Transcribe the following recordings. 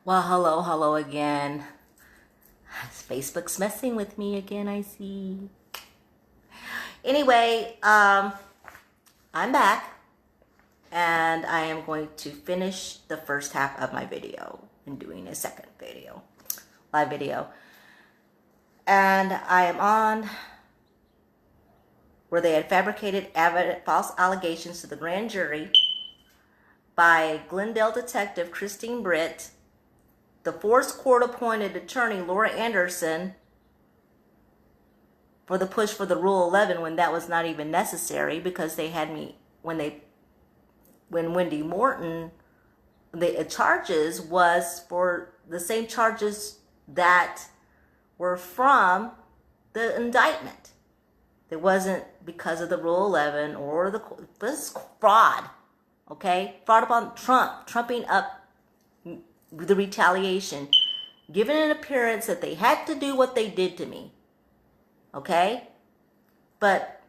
Well, hello again. Facebook's messing with me again, I see. Anyway, I'm back and I am going to finish the first half of my video and doing a second video, live video. And I am on where they had fabricated false allegations to the grand jury by Glendale detective Christine Britt, the forced court-appointed attorney Laura Anderson for the push for the Rule 11 when that was not even necessary, because they had me when Wendy Morton, the charges was for the same charges that were from the indictment. It wasn't because of the Rule 11 or this fraud, okay? Fraud upon trumping up the retaliation, given an appearance that they had to do what they did to me, okay? But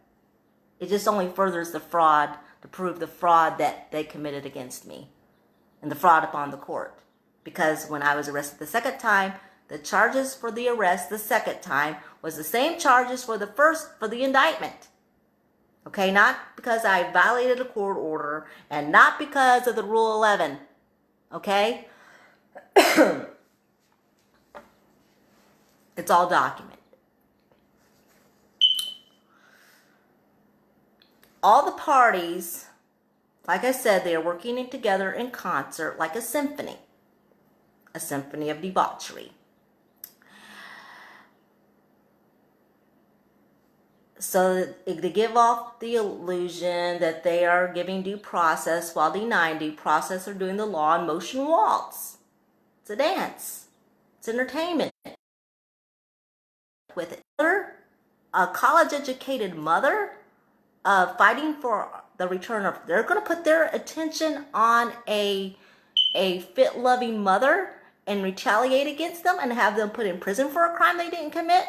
it just only furthers the fraud, to prove the fraud that they committed against me and the fraud upon the court. Because when I was arrested the second time, the charges for the arrest the second time was the same charges for the indictment. Okay, not because I violated a court order and not because of the Rule 11. Okay? It's all documented. All the parties, like I said, they are working together in concert like a symphony of debauchery. So they give off the illusion that they are giving due process while denying due process, or doing the law in motion waltz. It's a dance. It's entertainment. With it. A college-educated mother fighting for the return of, they're going to put their attention on a fit-loving mother and retaliate against them and have them put in prison for a crime they didn't commit.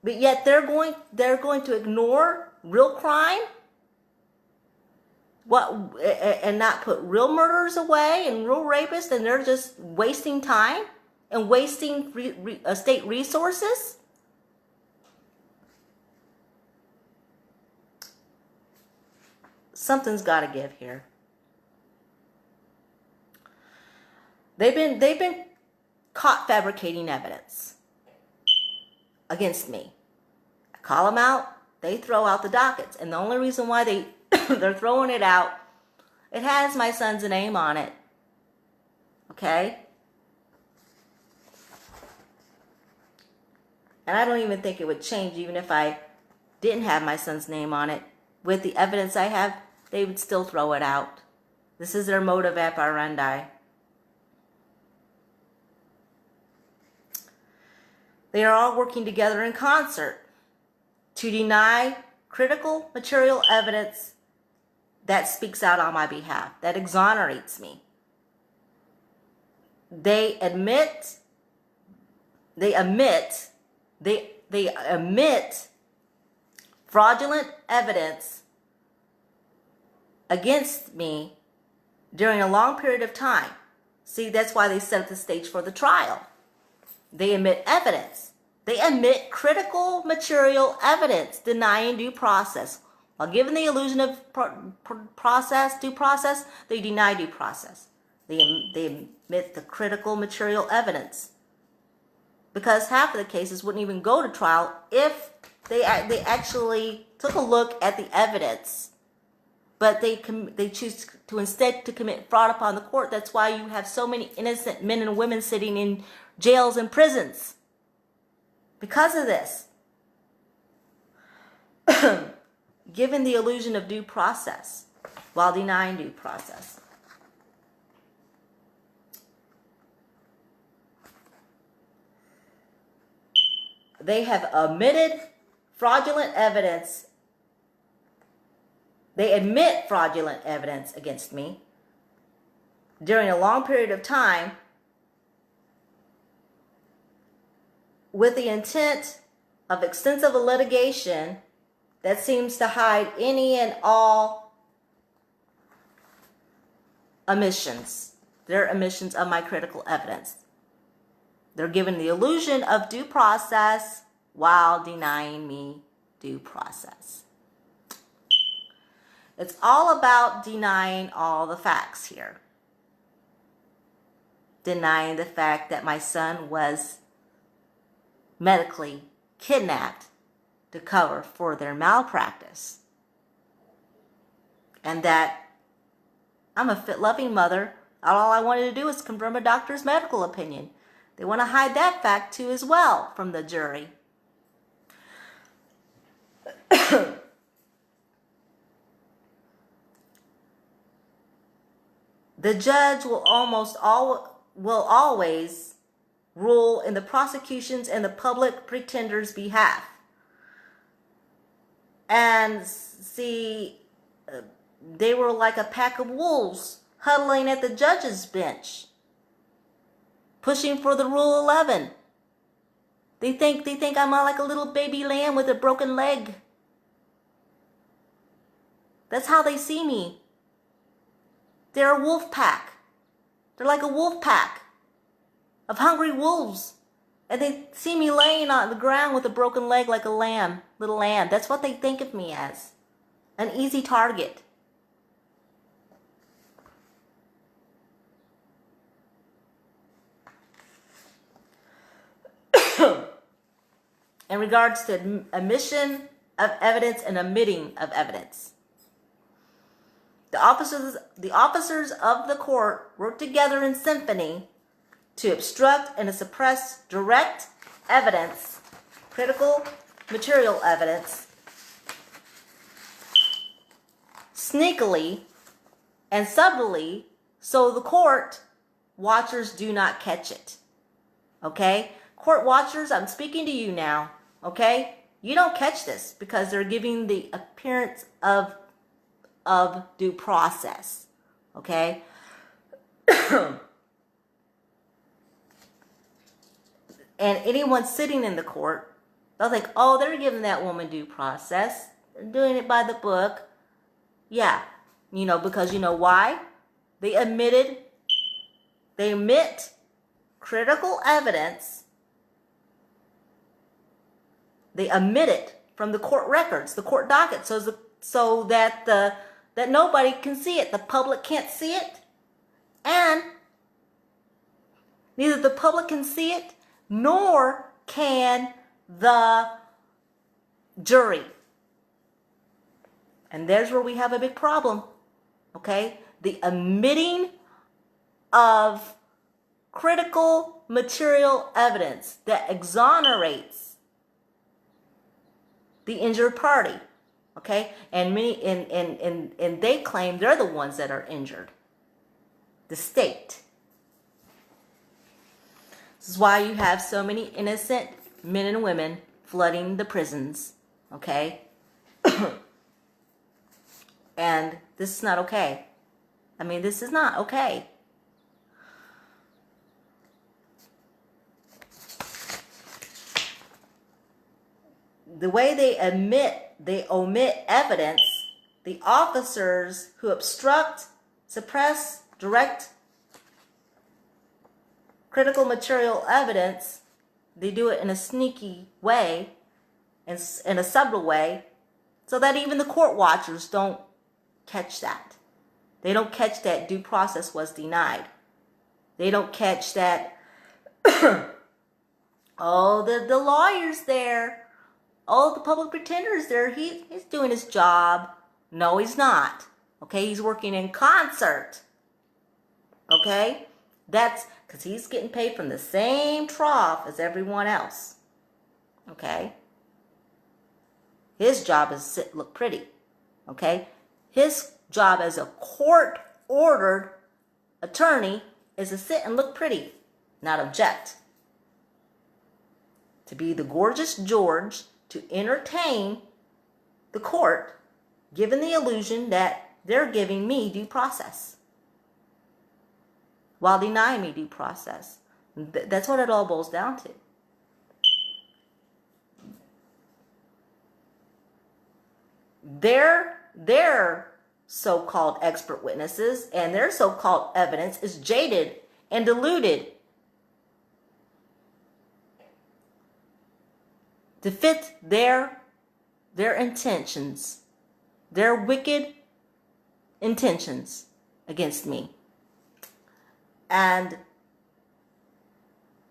But yet they're going to ignore real crime, and not put real murderers away and real rapists, and they're just wasting time and wasting state resources. Something's got to give here. They've been caught fabricating evidence against me. I call them out, they throw out the dockets. And the only reason why they're throwing it out, it has my son's name on it. Okay? And I don't even think it would change even if I didn't have my son's name on it. With the evidence I have, they would still throw it out. This is their modus operandi. They are all working together in concert to deny critical material evidence that speaks out on my behalf, that exonerates me. They omit fraudulent evidence against me during a long period of time. See, that's why they set the stage for the trial. They omit evidence. They omit critical material evidence, denying due process. While giving the illusion of due process, they deny due process. They omit the critical material evidence. Because half of the cases wouldn't even go to trial if they actually took a look at the evidence. But they choose to instead to commit fraud upon the court. That's why you have so many innocent men and women sitting in jails and prisons. Because of this. Given the illusion of due process while denying due process. They have omitted fraudulent evidence. They admit fraudulent evidence against me during a long period of time with the intent of extensive litigation that seems to hide any and all omissions their omissions of my critical evidence. They're given the illusion of due process while denying me due process. It's all about denying all the facts here. Denying the fact that my son was medically kidnapped to cover for their malpractice. And that I'm a fit-loving mother. All I wanted to do was confirm a doctor's medical opinion. They want to hide that fact too as well from the jury. The judge will always rule in the prosecution's and the public pretender's behalf. And see, they were like a pack of wolves huddling at the judge's bench, pushing for the Rule 11. They think I'm like a little baby lamb with a broken leg. That's how they see me. They're a wolf pack. They're like a wolf pack of hungry wolves. And they see me laying on the ground with a broken leg like a lamb, little lamb. That's what they think of me as. An easy target. In regards to omission of evidence and omitting of evidence, the officers of the court work together in symphony to obstruct and to suppress direct evidence, critical material evidence, sneakily and subtly, so the court watchers do not catch it. Okay? Court watchers, I'm speaking to you now. Okay? You don't catch this because they're giving the appearance of due process. Okay? And anyone sitting in the court, they'll think, oh, they're giving that woman due process. They're doing it by the book. Yeah. Because you know why? They omit critical evidence. They omit it from the court records, the court docket, so that that nobody can see it. The public can't see it, and neither the public can see it, nor can the jury. And there's where we have a big problem. Okay? The omitting of critical material evidence that exonerates the injured party. Okay? And many and they claim they're the ones that are injured. The state. This is why you have so many innocent men and women flooding the prisons. Okay? And this is not okay. I mean, this is not okay. The way they omit evidence, the officers who obstruct, suppress, direct critical material evidence, they do it in a sneaky way, in a subtle way, so that even the court watchers don't catch that. They don't catch that due process was denied. They don't catch that, oh, the lawyer's there. Oh, the public pretender is there. He's doing his job. No, he's not. Okay, he's working in concert. Okay? That's because he's getting paid from the same trough as everyone else. Okay? His job is to sit, look pretty. Okay? His job as a court-ordered attorney is to sit and look pretty, not object. To be the gorgeous George, to entertain the court, given the illusion that they're giving me due process, while denying me due process. That's what it all boils down to. Their so-called expert witnesses and their so-called evidence is jaded and diluted to fit their intentions, their wicked intentions against me. And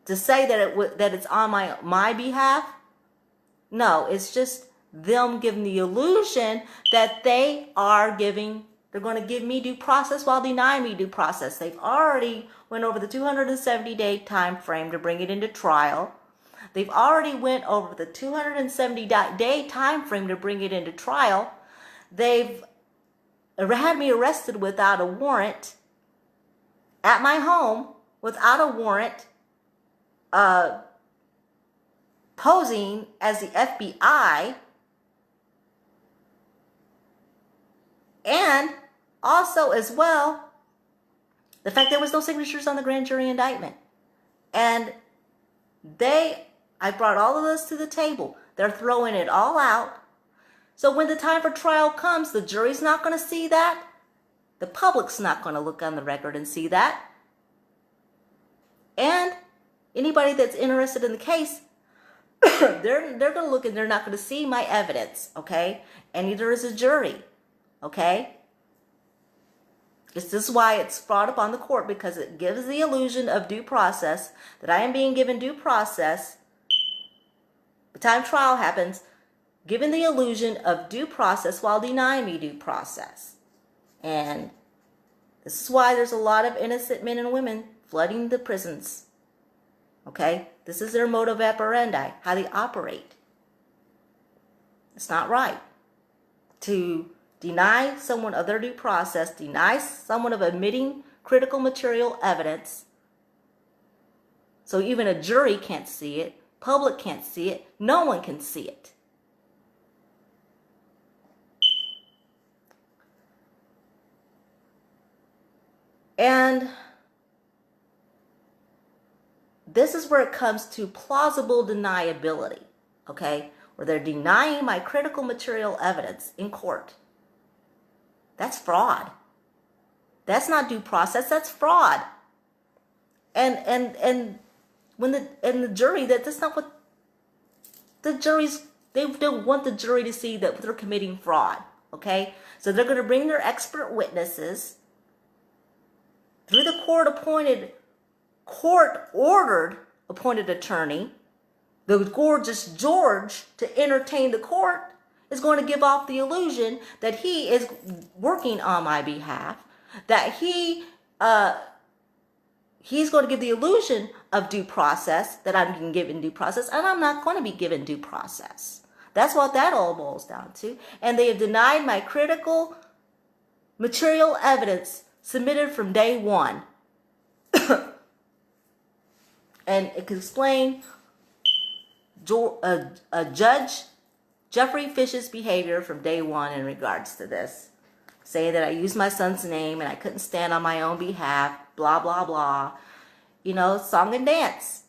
to say that it's on my behalf, no, it's just them giving the illusion that they're going to give me due process while denying me due process. They've already went over the 270-day time frame to bring it into trial. They've already went over the 270-day time frame to bring it into trial. They've had me arrested without a warrant at my home, without a warrant, posing as the FBI, and also as well the fact there was no signatures on the grand jury indictment. And I brought all of this to the table. They're throwing it all out. So when the time for trial comes, the jury's not going to see that. The public's not going to look on the record and see that. And anybody that's interested in the case, they're going to look and they're not going to see my evidence, okay? And neither is a jury, okay? This is why it's brought upon the court, because it gives the illusion of due process, that I am being given due process. The time trial happens, given the illusion of due process while denying me due process. And this is why there's a lot of innocent men and women flooding the prisons. Okay? This is their modus operandi, how they operate. It's not right to deny someone of their due process, deny someone of admitting critical material evidence, so even a jury can't see it, public can't see it, no one can see it. And this is where it comes to plausible deniability, okay? Where they're denying my critical material evidence in court. That's fraud. That's not due process, that's fraud. And when the jury, that's not what the jury's, they don't want the jury to see that they're committing fraud, okay? So they're going to bring their expert witnesses through the court-ordered appointed attorney. The gorgeous George, to entertain the court, is going to give off the illusion that he is working on my behalf, that he's going to give the illusion of due process, that I'm being given due process, and I'm not going to be given due process. That's what that all boils down to. And they have denied my critical material evidence submitted from day one. And it can explain Judge Jeffrey Fish's behavior from day one in regards to this, saying that I used my son's name and I couldn't stand on my own behalf, blah, blah, blah. You know, song and dance.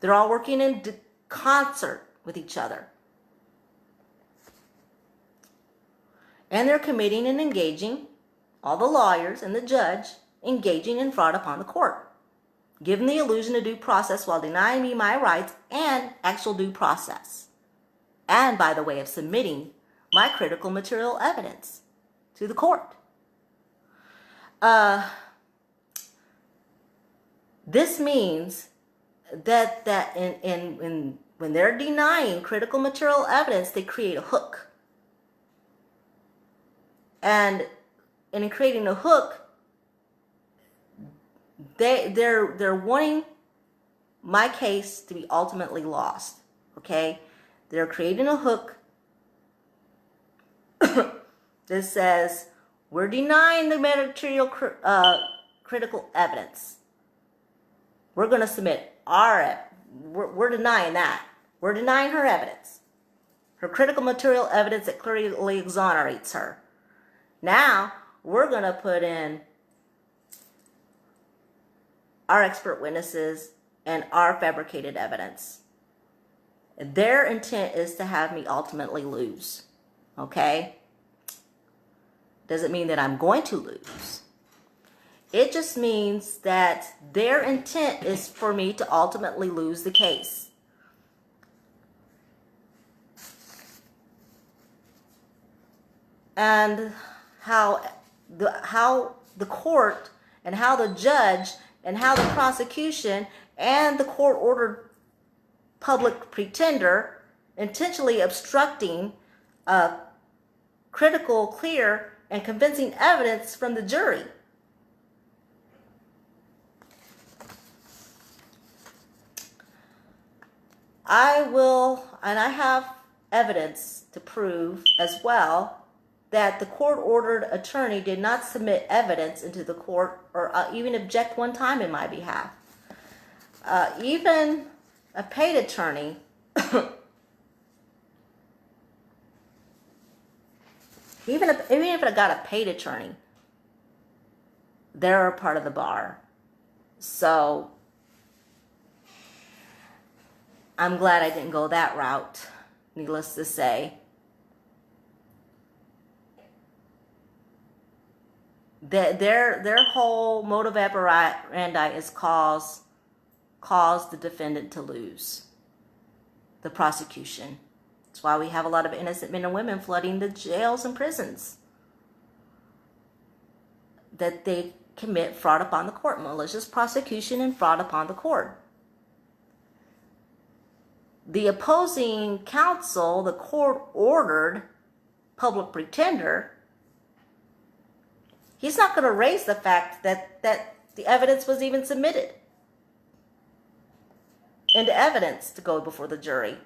They're all working in concert with each other. And they're committing and engaging, all the lawyers and the judge, engaging in fraud upon the court, giving the illusion of due process while denying me my rights and actual due process. And by the way of submitting my critical material evidence to the court. This means that when they're denying critical material evidence, they create a hook. And in creating a hook, they're wanting my case to be ultimately lost. Okay? They're creating a hook that says, we're denying the material critical evidence. We're going to submit we're denying that. We're denying her evidence. Her critical material evidence that clearly exonerates her. Now, we're going to put in our expert witnesses and our fabricated evidence. Their intent is to have me ultimately lose. Okay? doesn't mean that I'm going to lose. It just means that their intent is for me to ultimately lose the case. And how the court and how the judge and how the prosecution and the court-ordered public pretender intentionally obstructing critical, clear, and convincing evidence from the jury. I have evidence to prove as well that the court-ordered attorney did not submit evidence into the court or even object one time in my behalf. Even a paid attorney even if I got a paid attorney, they're a part of the bar. So I'm glad I didn't go that route, needless to say. Their whole modus operandi is cause the defendant to lose, the prosecution. That's why we have a lot of innocent men and women flooding the jails and prisons. That they commit fraud upon the court, malicious prosecution and fraud upon the court. The opposing counsel, the court-ordered public pretender, he's not going to raise the fact that the evidence was even submitted into evidence to go before the jury.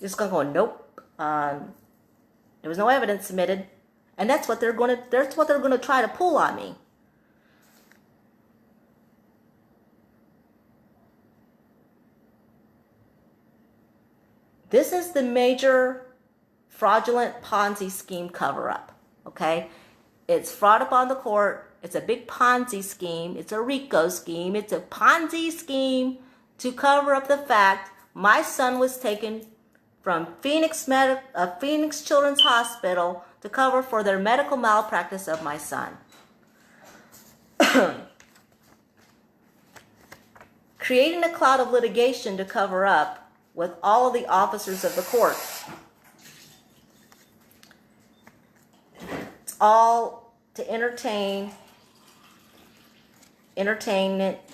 He's going to go, nope, there was no evidence submitted, and that's what they're going to try to pull on me. This is the major fraudulent Ponzi scheme cover-up, okay? It's fraud upon the court. It's a big Ponzi scheme. It's a RICO scheme. It's a Ponzi scheme to cover up the fact my son was taken from Phoenix Children's Hospital to cover for their medical malpractice of my son. Creating a cloud of litigation to cover up with all of the officers of the court. It's all to entertainment.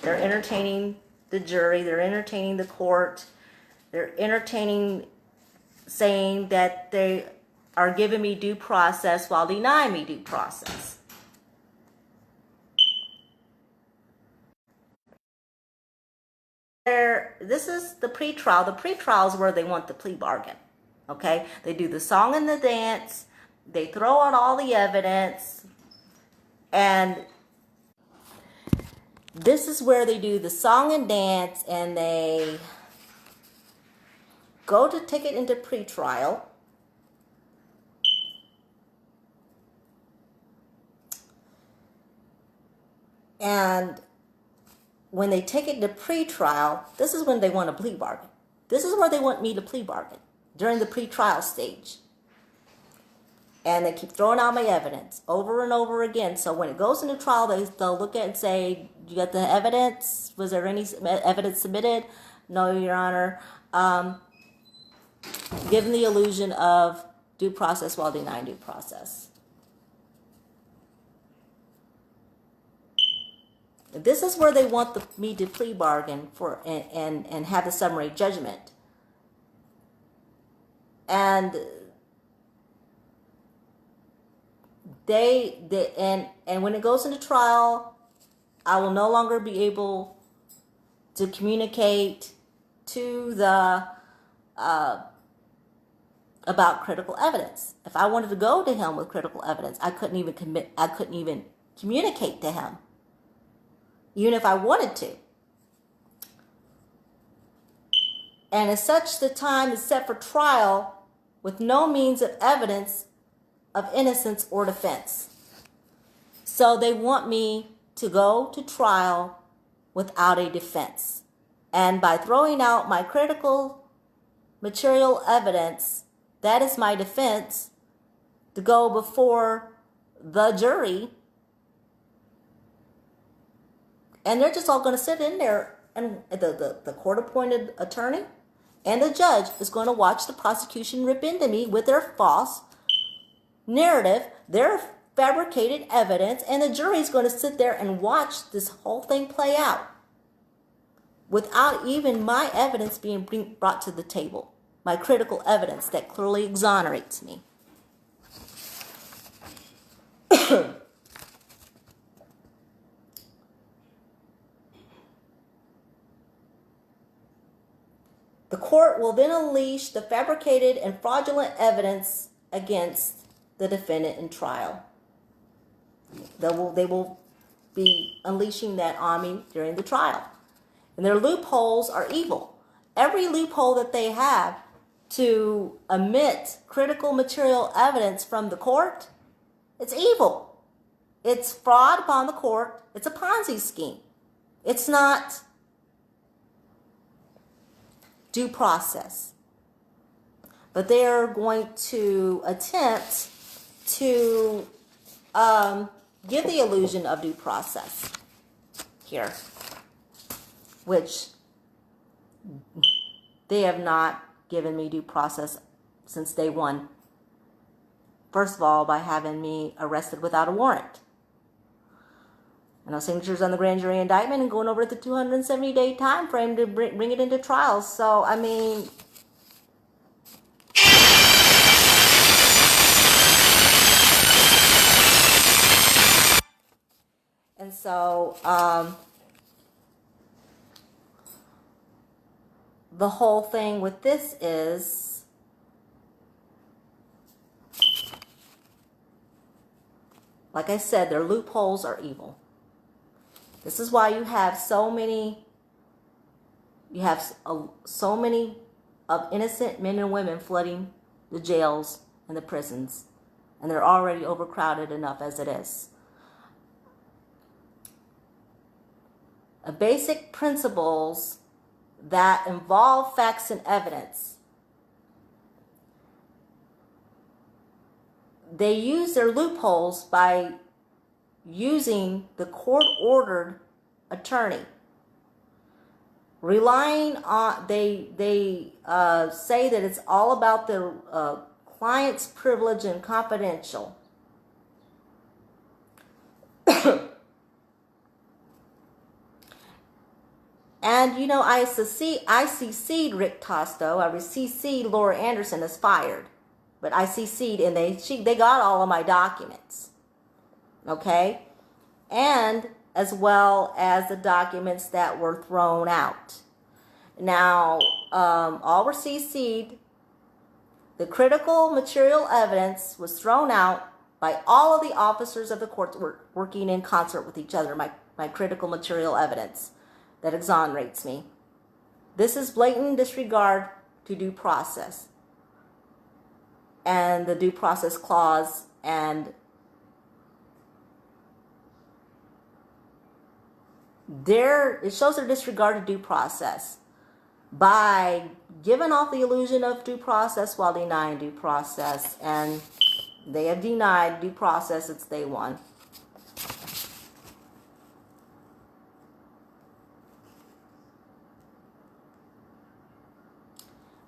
They're entertaining the jury. They're entertaining the court. They're entertaining saying that they are giving me due process while denying me due process. This is the pretrial. The pretrial is where they want the plea bargain. Okay? They do the song and the dance. They throw out all the evidence. And this is where they do the song and dance, and they go to take it into pretrial. And when they take it to pretrial, this is when they want a plea bargain. This is where they want me to plea bargain, during the pretrial stage. And they keep throwing out my evidence over and over again. So when it goes into trial, they'll look at it and say, you got the evidence? Was there any evidence submitted? No, Your Honor. Given the illusion of due process while denying due process. This is where they want me to plea bargain for and have the summary judgment. And and when it goes into trial, I will no longer be able to communicate to the about critical evidence. If I wanted to go to him with critical evidence, I couldn't even communicate to him, even if I wanted to. And as such, the time is set for trial with no means of evidence of innocence or defense. So they want me to go to trial without a defense. And by throwing out my critical material evidence, that is my defense, to go before the jury, and they're just all going to sit in there, and the court-appointed attorney and the judge is going to watch the prosecution rip into me with their false narrative, their fabricated evidence, and the jury is going to sit there and watch this whole thing play out without even my evidence being brought to the table, my critical evidence that clearly exonerates me. The court will then unleash the fabricated and fraudulent evidence against the defendant in trial. They will be unleashing that on me during the trial. And their loopholes are evil. Every loophole that they have to omit critical material evidence from the court, it's evil. It's fraud upon the court. It's a Ponzi scheme. It's not due process. But they are going to attempt to give the illusion of due process here, which they have not given me due process since day one. First of all, by having me arrested without a warrant. And no signatures on the grand jury indictment and going over the 270-day time frame to bring it into trial. So, I mean, and so the whole thing with this is like I said, their loopholes are evil. This is why you have so many of innocent men and women flooding the jails and the prisons, and they're already overcrowded enough as it is. Basic principles that involve facts and evidence. They use their loopholes by using the court-ordered attorney. Relying on, they say that it's all about the client's privilege and confidential. And, you know, I CC'd Rick Tosto. I CC'd Laura Anderson as fired. But I CC'd and they got all of my documents. Okay? And as well as the documents that were thrown out. Now, all were CC'd. The critical material evidence was thrown out by all of the officers of the court working in concert with each other, my critical material evidence that exonerates me. This is blatant disregard to due process and the due process clause, and it shows their disregard to due process by giving off the illusion of due process while denying due process, and they have denied due process since day one.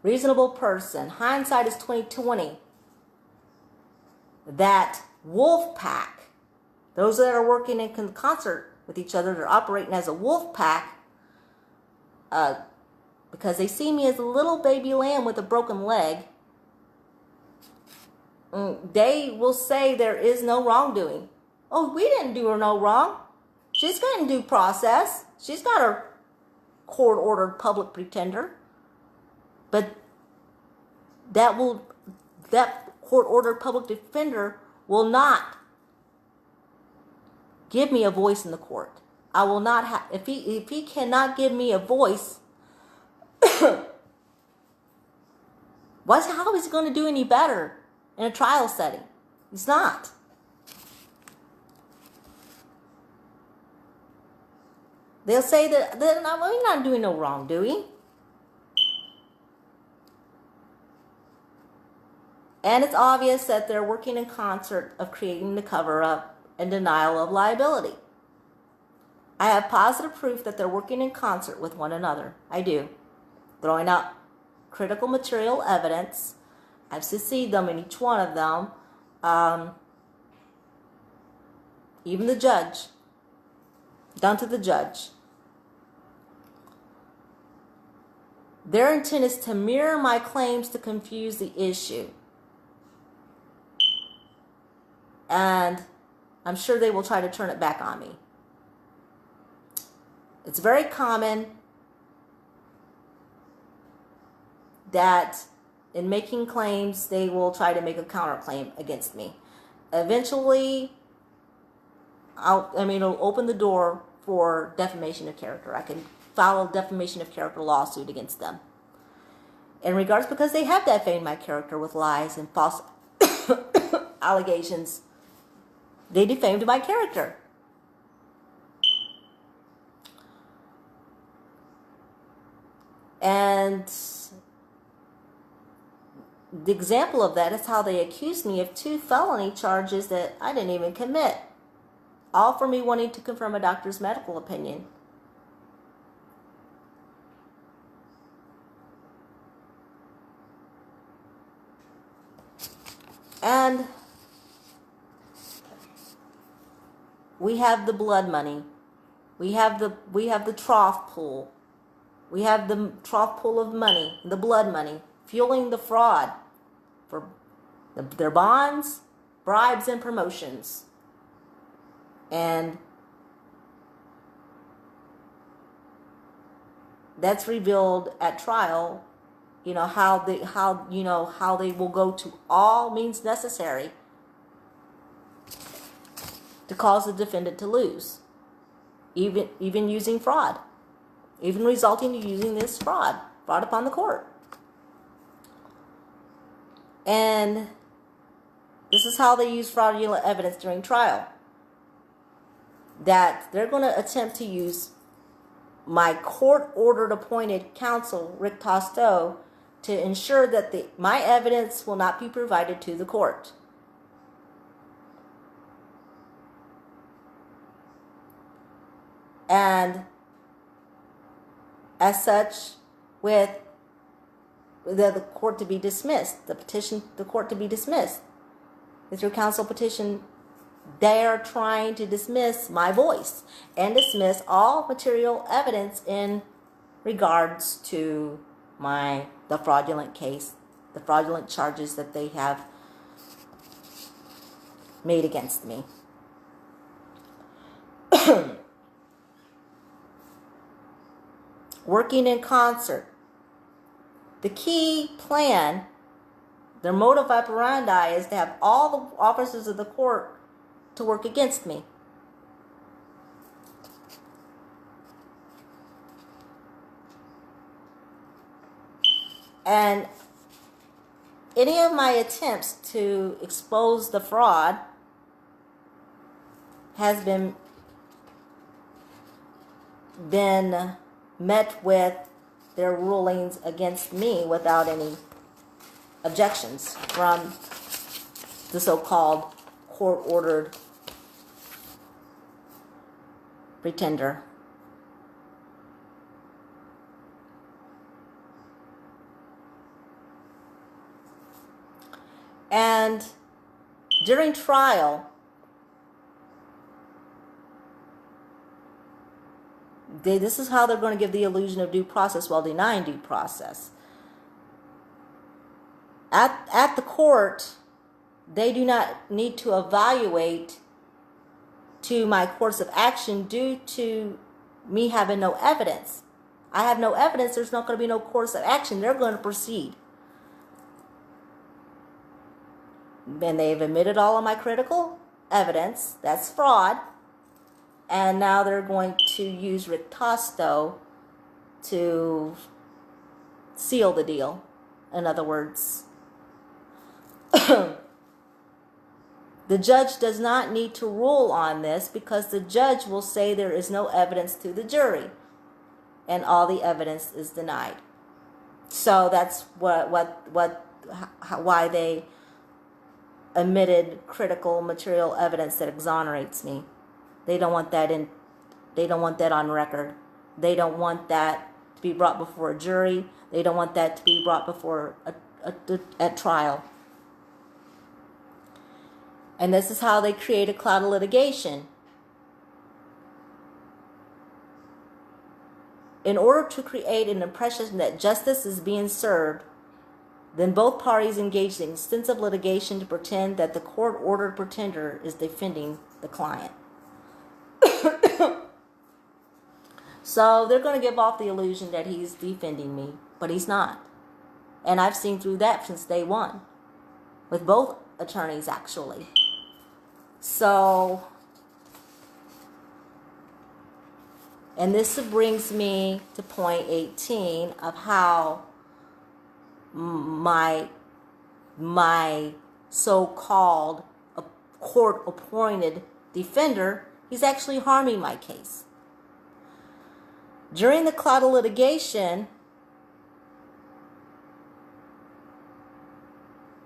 Reasonable person. Hindsight is 20/20. That wolf pack, those that are working in concert with each other, they're operating as a wolf pack because they see me as a little baby lamb with a broken leg. They will say there is no wrongdoing. Oh, we didn't do her no wrong. She's getting due process. She's got her court-ordered public pretender. But that court-ordered public defender will not give me a voice in the court. I will not have, if he cannot give me a voice, how is he going to do any better in a trial setting? He's not. They'll say that we're not doing no wrongdoing. And it's obvious that they're working in concert of creating the cover-up and denial of liability. I have positive proof that they're working in concert with one another. I do. Throwing out critical material evidence. I've succeeded them in each one of them. Even the judge. Down to the judge. Their intent is to mirror my claims to confuse the issue. And I'm sure they will try to turn it back on me. It's very common that in making claims, they will try to make a counterclaim against me. Eventually, it'll open the door for defamation of character. I can file a defamation of character lawsuit against them. In regards, because they have defamed my character with lies and false allegations. They defamed my character. And the example of that is how they accused me of 2 felony charges that I didn't even commit. All for me wanting to confirm a doctor's medical opinion. And we have the blood money. We have the trough pool. We have the trough pool of money, the blood money, fueling the fraud for their bonds, bribes, and promotions. And that's revealed at trial, how they will go to all means necessary to cause the defendant to lose, even using fraud, even resulting in using this fraud upon the court. And this is how they use fraudulent evidence during trial. That they're going to attempt to use my court-ordered appointed counsel, Rick Tosto, to ensure that my evidence will not be provided to the court. And as such, with the court to be dismissed, the court to be dismissed. With your counsel petition, they are trying to dismiss my voice and dismiss all material evidence in regards to the fraudulent case, the fraudulent charges that they have made against me. Working in concert. The key plan, their modus operandi, is to have all the officers of the court to work against me. And any of my attempts to expose the fraud has been met with their rulings against me without any objections from the so-called court-ordered pretender. And during trial, this is how they're going to give the illusion of due process while denying due process. At the court, they do not need to evaluate to my course of action due to me having no evidence. I have no evidence, there's not going to be no course of action. They're going to proceed. And they've admitted all of my critical evidence. That's fraud. And now they're going to use Rick Tosto to seal the deal. In other words, the judge does not need to rule on this because the judge will say there is no evidence to the jury and all the evidence is denied. So that's why they omitted critical material evidence that exonerates me. They don't want that in. They don't want that on record. They don't want that to be brought before a jury. They don't want that to be brought before a trial. And this is how they create a cloud of litigation. In order to create an impression that justice is being served, then both parties engage in extensive litigation to pretend that the court-ordered pretender is defending the client. So they're going to give off the illusion that he's defending me, but he's not. And I've seen through that since day one, with both attorneys actually. So, and this brings me to point 18 of how my so-called court-appointed defender, he's actually harming my case. During the cloud of litigation,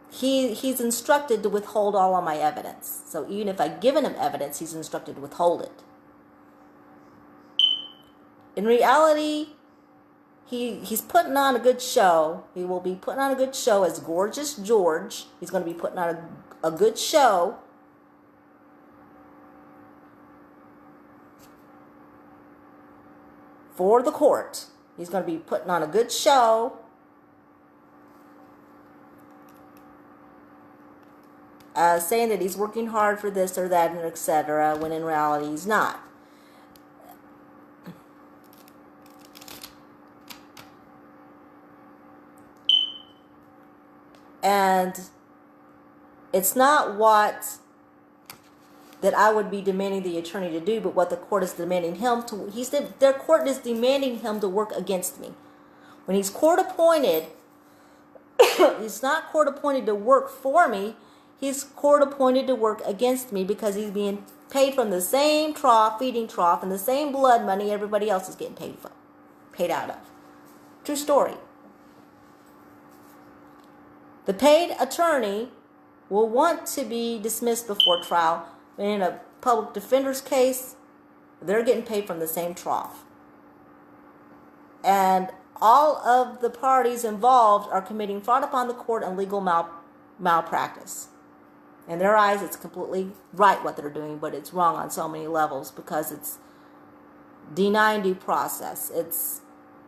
he's instructed to withhold all of my evidence. So even if I've given him evidence, he's instructed to withhold it. In reality, he's putting on a good show. He will be putting on a good show as Gorgeous George. He's going to be putting on a good show. For the court. He's going to be putting on a good show. Saying that he's working hard for this or that and etc. when in reality he's not. And it's not what that I would be demanding the attorney to do, but what the court is demanding him to. Their court is demanding him to work against me. When he's court appointed, he's not court appointed to work for me. He's court appointed to work against me because he's being paid from the same feeding trough, and the same blood money everybody else is getting paid out of. True story. The paid attorney will want to be dismissed before trial. In a public defender's case, they're getting paid from the same trough. And all of the parties involved are committing fraud upon the court and legal malpractice. In their eyes, it's completely right what they're doing, but it's wrong on so many levels because it's denying due process.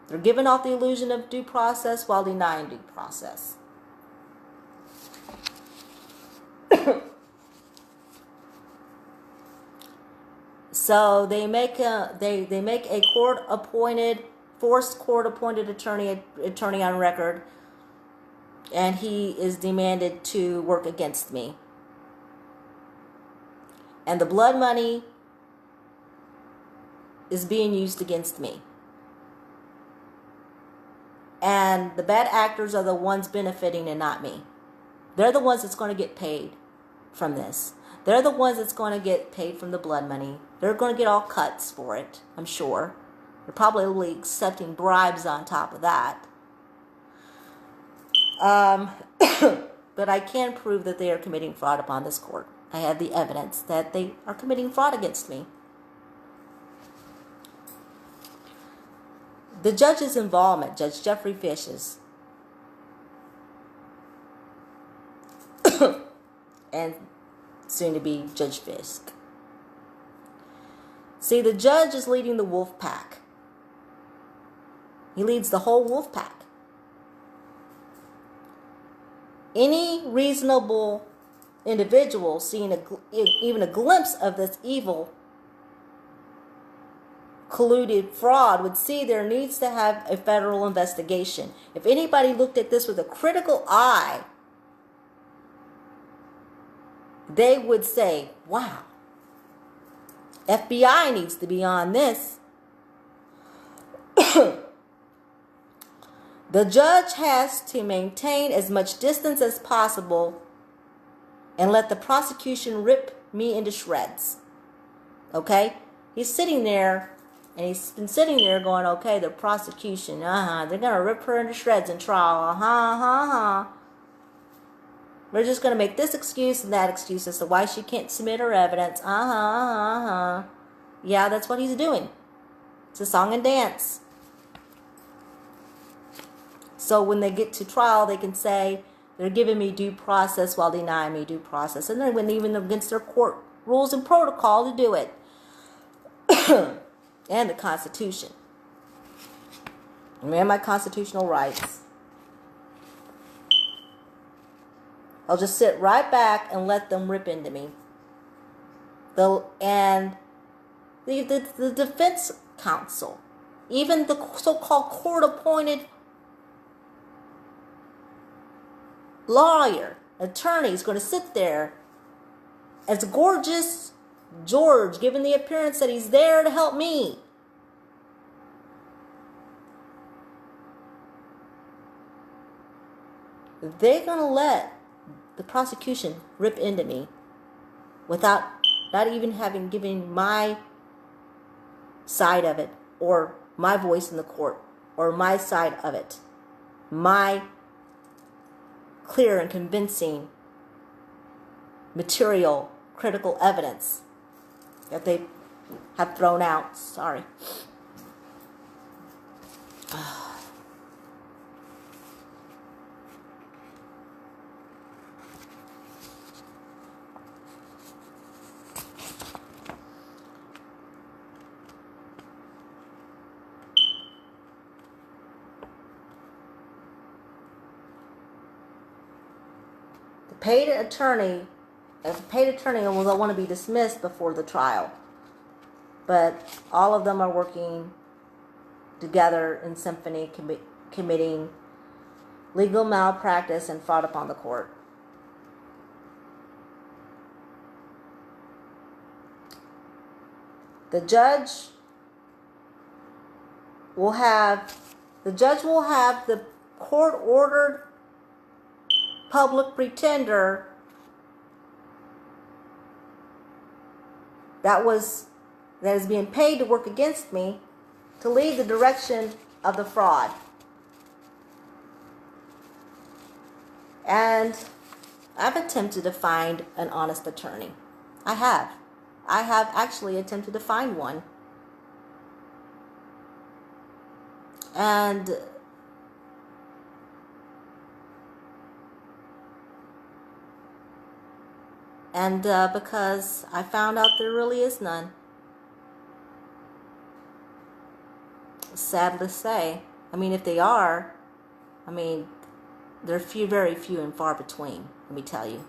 They're giving off the illusion of due process while denying due process. So they make a forced court-appointed attorney on record, and he is demanded to work against me. And the blood money is being used against me. And the bad actors are the ones benefiting and not me. They're the ones that's going to get paid from this. They're the ones that's going to get paid from the blood money. They're going to get all cuts for it, I'm sure. They're probably accepting bribes on top of that. But I can prove that they are committing fraud upon this court. I have the evidence that they are committing fraud against me. The judge's involvement, Judge Jeffrey Fish's, and soon to be Judge Fisk. See, the judge is leading the wolf pack. He leads the whole wolf pack. Any reasonable individual seeing even a glimpse of this evil colluded fraud would see there needs to have a federal investigation. If anybody looked at this with a critical eye, they would say, wow, FBI needs to be on this. The judge has to maintain as much distance as possible and let the prosecution rip me into shreds. Okay? He's sitting there, and he's been sitting there going, okay, the prosecution, they're going to rip her into shreds in trial, We're just going to make this excuse and that excuse as to why she can't submit her evidence. Yeah, that's what he's doing. It's a song and dance. So when they get to trial, they can say they're giving me due process while denying me due process. And they went even against their court rules and protocol to do it. And the Constitution. And my constitutional rights. I'll just sit right back and let them rip into me. The defense counsel, even the so-called court-appointed lawyer, attorney is going to sit there as gorgeous George, giving the appearance that he's there to help me. They're going to let the prosecution rip into me without not even having given my side of it, or my voice in the court, or my side of it, my clear and convincing material, critical evidence that they have thrown out. Sorry. Paid attorney, if a paid attorney will want to be dismissed before the trial, but all of them are working together in symphony, committing legal malpractice and fraud upon the court. The judge will have the court-ordered public pretender that is being paid to work against me to lead the direction of the fraud. And I've attempted to find an honest attorney. I have actually attempted to find one. And because I found out there really is none. Sad to say. I mean, if they are, they're very few and far between, let me tell you.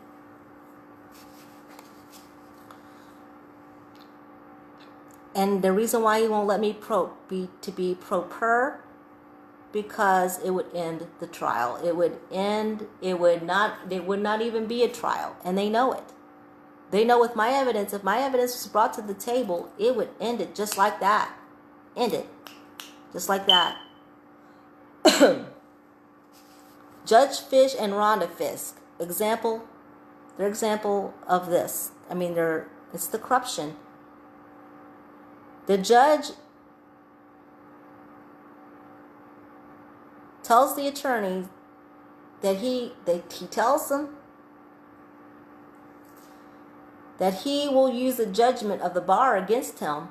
And the reason why he won't let me be pro per, because it would end the trial. It would not even be a trial, and they know it. They know with my evidence, if my evidence was brought to the table, it would end it just like that. End it. Just like that. Judge Fish and Rhonda Fisk. They're example of this. It's the corruption. The judge tells the attorney that he tells them that he will use the judgment of the bar against him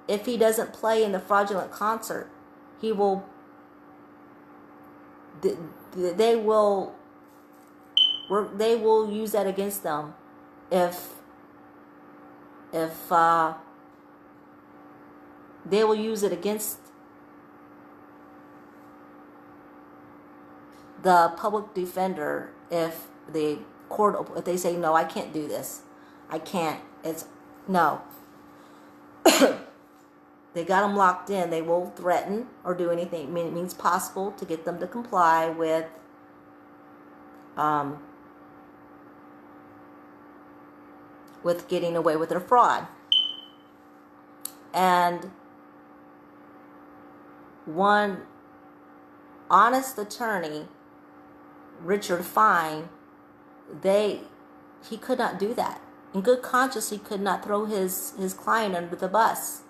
if he doesn't play in the fraudulent concert. They will use that against them if they will use it against the public defender if they say, no, I can't do this. I can't. It's no. They got them locked in. They won't threaten or do anything. It means possible to get them to comply with getting away with their fraud. And one honest attorney, Richard Fine, he could not do that. In good conscience, he could not throw his client under the bus.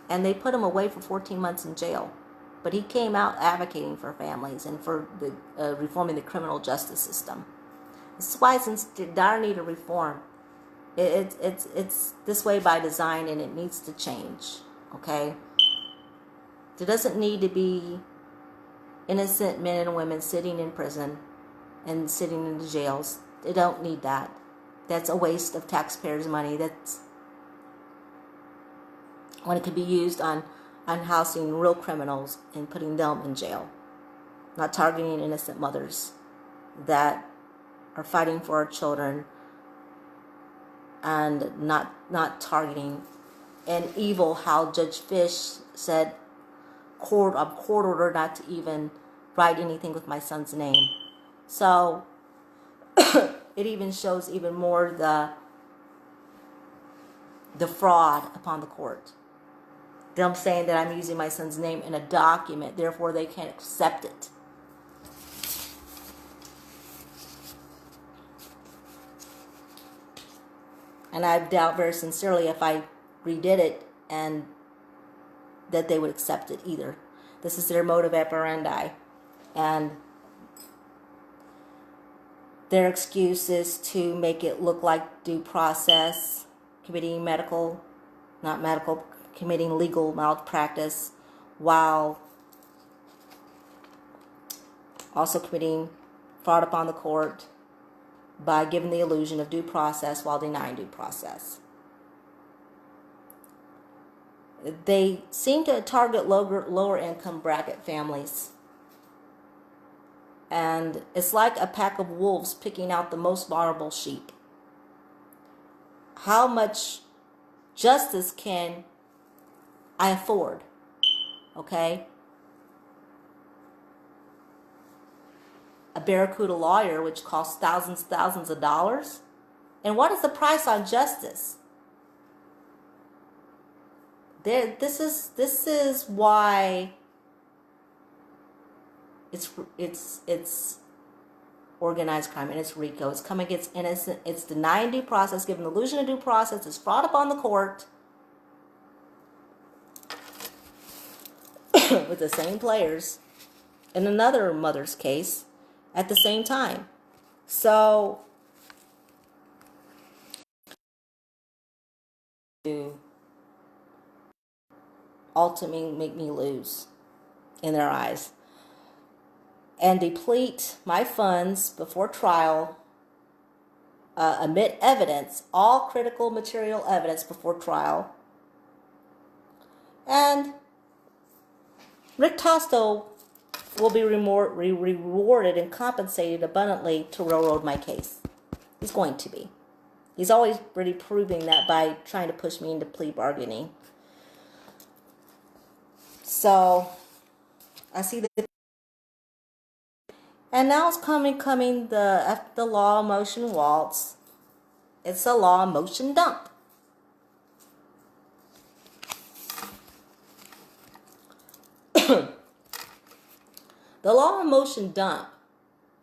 And they put him away for 14 months in jail. but he came out advocating for families and for the reforming the criminal justice system. This is why it's in dire need of reform. It's this way by design, and it needs to change. Okay, there doesn't need to be innocent men and women sitting in prison and sitting in the jails. They don't need that. That's a waste of taxpayers' money. That's when it could be used on housing real criminals and putting them in jail, not targeting innocent mothers that are fighting for our children, and not targeting an evil, how Judge Fish said, court order not to even write anything with my son's name. So it even shows even more the fraud upon the court. Them saying that I'm using my son's name in a document, therefore they can't accept it. And I doubt very sincerely if I redid it and that they would accept it either. This is their modus operandi. And their excuse is to make it look like due process, committing legal malpractice, while also committing fraud upon the court by giving the illusion of due process while denying due process. They seem to target lower income bracket families. And it's like a pack of wolves picking out the most vulnerable sheep. How much justice can I afford? Okay? A barracuda lawyer, which costs thousands of dollars. And what is the price on justice? This is why it's organized crime, and it's RICO. It's coming against innocent. It's denying due process, giving the illusion of due process. It's fraud upon the court with the same players in another mother's case at the same time. So to ultimately make me lose in their eyes and deplete my funds before trial, omit evidence, all critical material evidence before trial. And Rick Tosto will be rewarded and compensated abundantly to railroad my case. He's going to be. He's always really proving that by trying to push me into plea bargaining. So I see that. And now it's coming the law motion waltz. It's a law motion dump. The law of motion dump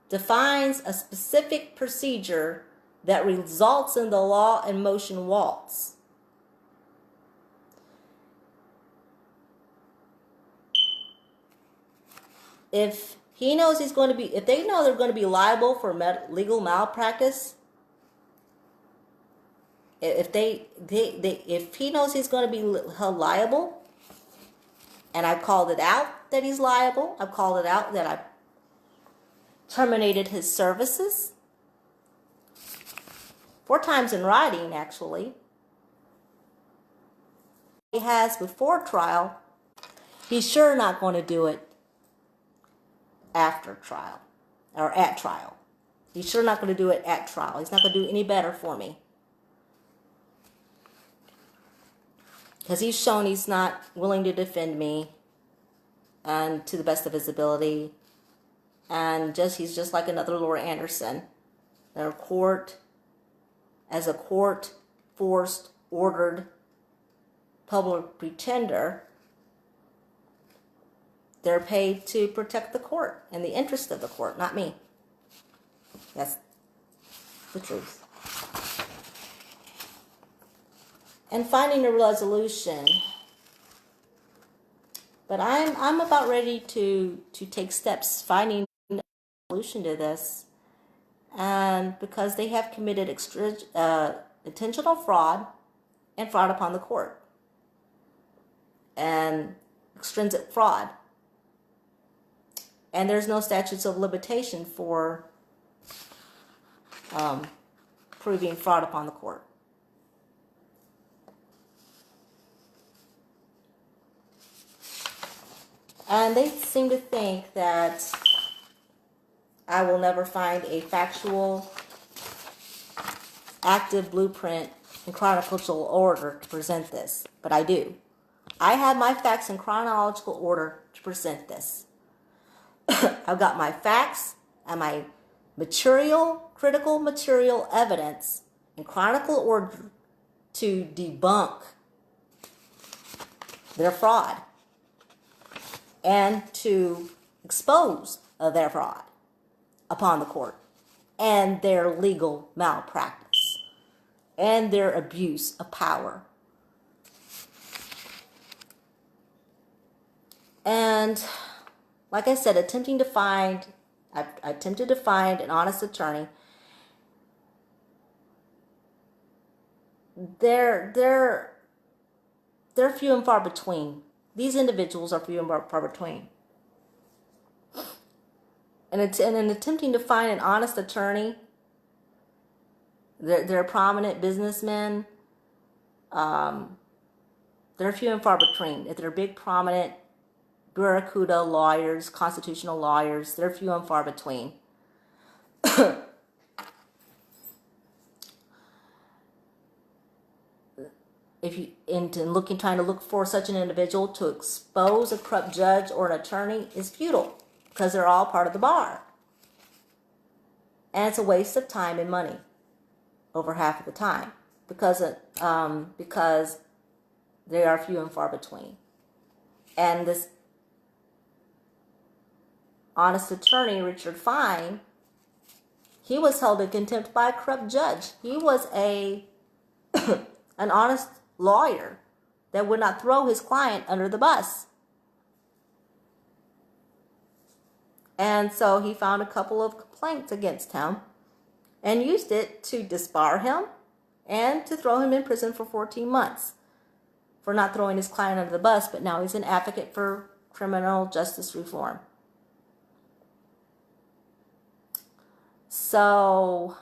defines a specific procedure that results in the law and motion waltz. If he knows he's going to be, if they know they're going to be liable for legal malpractice, if he knows he's going to be held liable, and I've called it out that he's liable, I've called it out that I've terminated his services 4 times in writing, actually. He has before trial. He's sure not going to do it after trial or at trial. He's sure not going to do it at trial. He's not going to do any better for me. Because he's shown he's not willing to defend me and to the best of his ability. And he's just like another Laura Anderson. Their court, as a court forced, ordered public pretender, they're paid to protect the court and the interest of the court, not me. That's the truth. And finding a resolution But I'm about ready to take steps finding a solution to this, and because they have committed intentional fraud and fraud upon the court and extrinsic fraud, and there's no statutes of limitation for proving fraud upon the court. And they seem to think that I will never find a factual, active blueprint in chronological order to present this. But I do. I have my facts in chronological order to present this. I've got my facts and my critical material evidence in chronicle order to debunk their fraud and to expose their fraud upon the court and their legal malpractice and their abuse of power. And like I said, I attempted to find an honest attorney. They're few and far between. These individuals are few and far between. And in attempting to find an honest attorney, they're prominent businessmen. They're few and far between. If they're big, prominent barracuda lawyers, constitutional lawyers, they're few and far between. If you trying to look for such an individual to expose a corrupt judge or an attorney is futile, because they're all part of the bar, and it's a waste of time and money over half of the time because they are few and far between. And this honest attorney, Richard Fine, he was held in contempt by a corrupt judge. He was an honest lawyer that would not throw his client under the bus. And so he found a couple of complaints against him and used it to disbar him and to throw him in prison for 14 months for not throwing his client under the bus. But now he's an advocate for criminal justice reform. So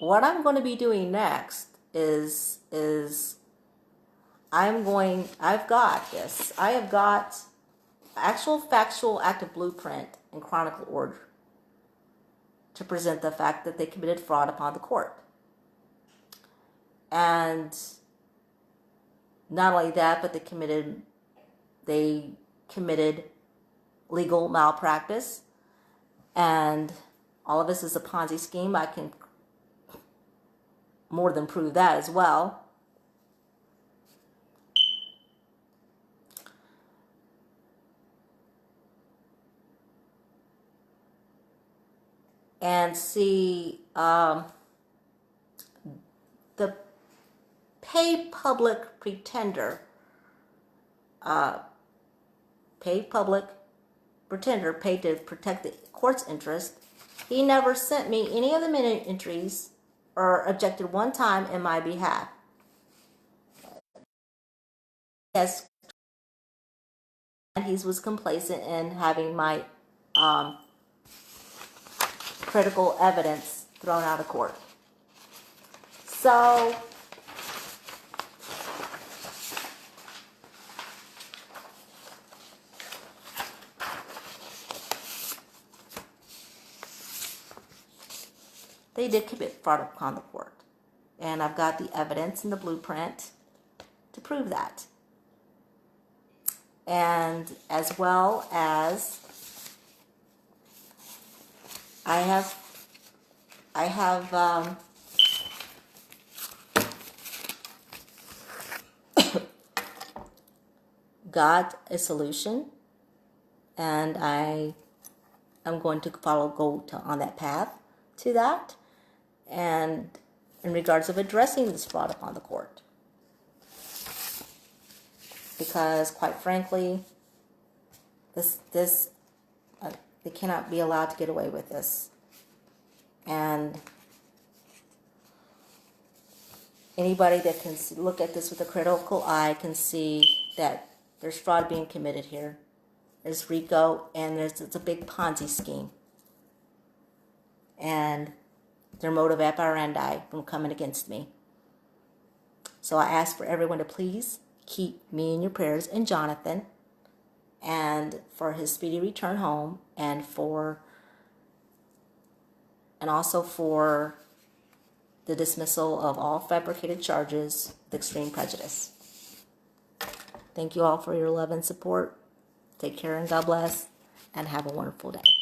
what I'm going to be doing next is I've got this. I have got actual factual active blueprint in chronicle order to present the fact that they committed fraud upon the court. And not only that, but they committed legal malpractice. And all of this is a Ponzi scheme. I can more than prove that as well. And see the paid public pretender, paid to protect the court's interest. He never sent me any of the minute entries or objected one time in my behalf. Yes, and he was complacent in having my critical evidence thrown out of court. So they did commit fraud upon the court. And I've got the evidence and the blueprint to prove that. And as well as I have got a solution, and I'm going to go on that path to that, and in regards of addressing this fraud upon the court. because, quite frankly, they cannot be allowed to get away with this. And anybody that can look at this with a critical eye can see that there's fraud being committed here. There's RICO, and it's a big Ponzi scheme. And their motive operandi from coming against me. So I ask for everyone to please keep me in your prayers and Jonathan, and for his speedy return home, and also for the dismissal of all fabricated charges with extreme prejudice. Thank you all for your love and support. Take care and God bless, and have a wonderful day.